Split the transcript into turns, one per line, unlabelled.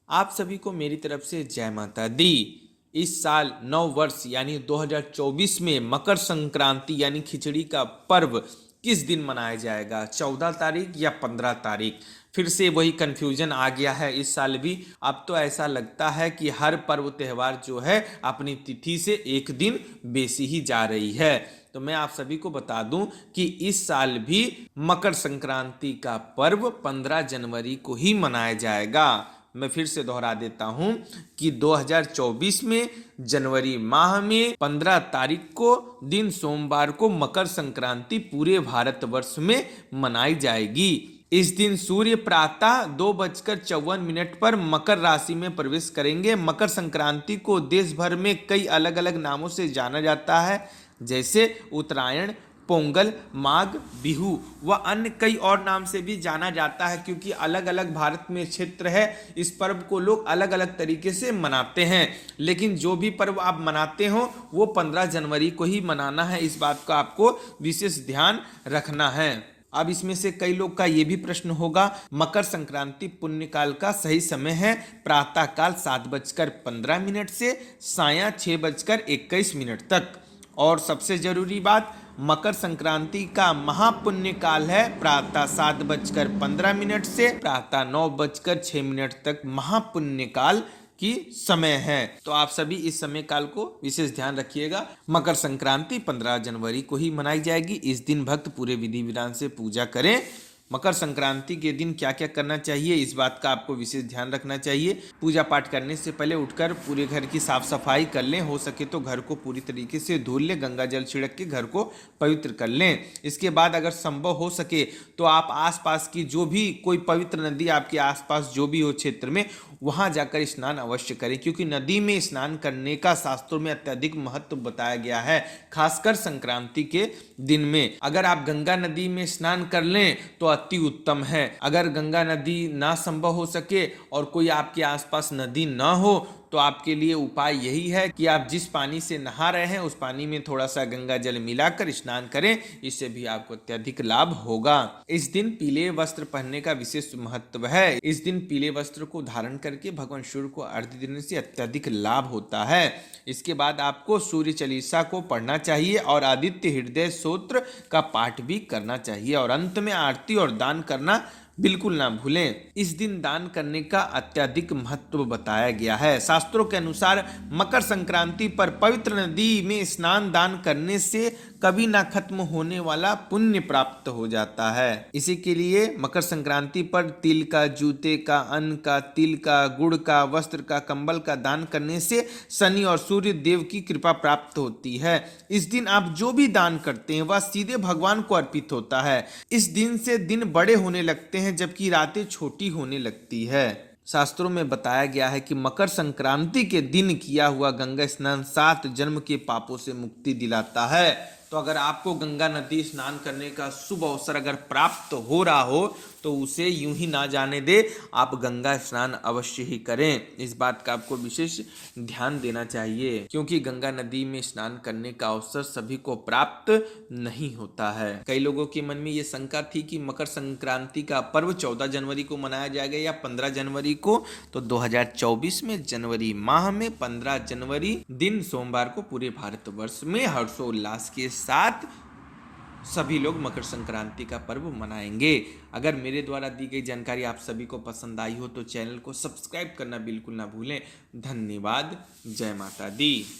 आप सभी को मेरी तरफ से जय माता दी। इस साल नव वर्ष यानी 2024 में मकर संक्रांति यानी खिचड़ी का पर्व किस दिन मनाया जाएगा, 14 तारीख या 15 तारीख? फिर से वही कन्फ्यूजन आ गया है इस साल भी। अब तो ऐसा लगता है कि हर पर्व त्यौहार जो है अपनी तिथि से एक दिन बेसी ही जा रही है। तो मैं आप सभी को बता दूं कि इस साल भी मकर संक्रांति का पर्व 15 जनवरी को ही मनाया जाएगा। मैं फिर से दोहरा देता हूं कि 2024 में जनवरी माह में 15 तारीख को दिन सोमवार को मकर संक्रांति पूरे भारतवर्ष में मनाई जाएगी। इस दिन सूर्य प्रातः 2:54 पर मकर राशि में प्रवेश करेंगे। मकर संक्रांति को देश भर में कई अलग अलग नामों से जाना जाता है, जैसे उत्तरायण, पोंगल, माघ, बिहू व अन्य कई और नाम से भी जाना जाता है, क्योंकि अलग अलग भारत में क्षेत्र है। इस पर्व को लोग अलग अलग तरीके से मनाते हैं, लेकिन जो भी पर्व आप मनाते हो वो 15 जनवरी को ही मनाना है। इस बात का आपको विशेष ध्यान रखना है। अब इसमें से कई लोग का ये भी प्रश्न होगा, मकर संक्रांति पुण्यकाल का सही समय है प्रातः काल 7:15 से सायं 6:21 तक। और सबसे जरूरी बात, मकर संक्रांति का महापुण्य काल है प्रातः 7:15 से प्रातः 9:06 तक महापुण्य काल की समय है। तो आप सभी इस समय काल को विशेष ध्यान रखिएगा। मकर संक्रांति 15 जनवरी को ही मनाई जाएगी। इस दिन भक्त पूरे विधि विधान से पूजा करें। मकर संक्रांति के दिन क्या क्या करना चाहिए, इस बात का आपको विशेष ध्यान रखना चाहिए। पूजा पाठ करने से पहले उठकर पूरे घर की साफ सफाई कर लें। हो सके तो घर को पूरी तरीके से धुल लें, गंगा जल छिड़क के घर को पवित्र कर लें। इसके बाद अगर संभव हो सके तो आप आसपास की जो भी कोई पवित्र नदी आपके आसपास जो भी हो क्षेत्र में, वहां जाकर स्नान अवश्य करें, क्योंकि नदी में स्नान करने का शास्त्रों में अत्यधिक महत्व बताया गया है, खासकर संक्रांति के दिन में। अगर आप गंगा नदी में स्नान कर लें तो अति उत्तम है। अगर गंगा नदी ना संभव हो सके और कोई आपके आसपास नदी ना हो तो आपके लिए उपाय यही है कि आप जिस पानी से नहा रहे हैं उस पानी में थोड़ा सा गंगा जल मिलाकर स्नान करें। इससे भी आपको अत्यधिक लाभ होगा। इस दिन पीले वस्त्र पहनने का विशेष महत्व है। इस दिन पीले वस्त्र को धारण करके भगवान सूर्य को अर्घ्य देने से अत्यधिक लाभ होता है। इसके बाद आपको सूर्य चालीसा को पढ़ना चाहिए और आदित्य हृदय स्तोत्र का पाठ भी करना चाहिए, और अंत में आरती और दान करना बिल्कुल ना भूलें। इस दिन दान करने का अत्यधिक महत्व बताया गया है। शास्त्रों के अनुसार मकर संक्रांति पर पवित्र नदी में स्नान दान करने से कभी ना खत्म होने वाला पुण्य प्राप्त हो जाता है। इसी के लिए मकर संक्रांति पर तिल का, जूते का, अन्न का, तिल का, गुड़ का, वस्त्र का, कंबल का दान करने से शनि और सूर्य देव की कृपा प्राप्त होती है। इस दिन आप जो भी दान करते हैं वह सीधे भगवान को अर्पित होता है। इस दिन से दिन बड़े होने लगते हैं जबकि रातें छोटी होने लगती है। शास्त्रों में बताया गया है कि मकर संक्रांति के दिन किया हुआ गंगा स्नान 7 जन्म के पापों से मुक्ति दिलाता है। तो अगर आपको गंगा नदी स्नान करने का शुभ अवसर अगर प्राप्त हो रहा हो तो उसे यूं ही ना जाने दे, आप गंगा स्नान अवश्य ही करें। इस बात का आपको विशेष ध्यान देना चाहिए, क्योंकि गंगा नदी में स्नान करने का अवसर सभी को प्राप्त नहीं होता है। कई लोगों के मन में ये शंका थी कि मकर संक्रांति का पर्व 14 जनवरी को मनाया जाएगा या 15 जनवरी को। तो 2024 में जनवरी माह में 15 जनवरी दिन सोमवार को पूरे भारतवर्ष में हर्षोल्लास के साथ सभी लोग मकर संक्रांति का पर्व मनाएंगे। अगर मेरे द्वारा दी गई जानकारी आप सभी को पसंद आई हो तो चैनल को सब्सक्राइब करना बिल्कुल ना भूलें। धन्यवाद। जय माता दी।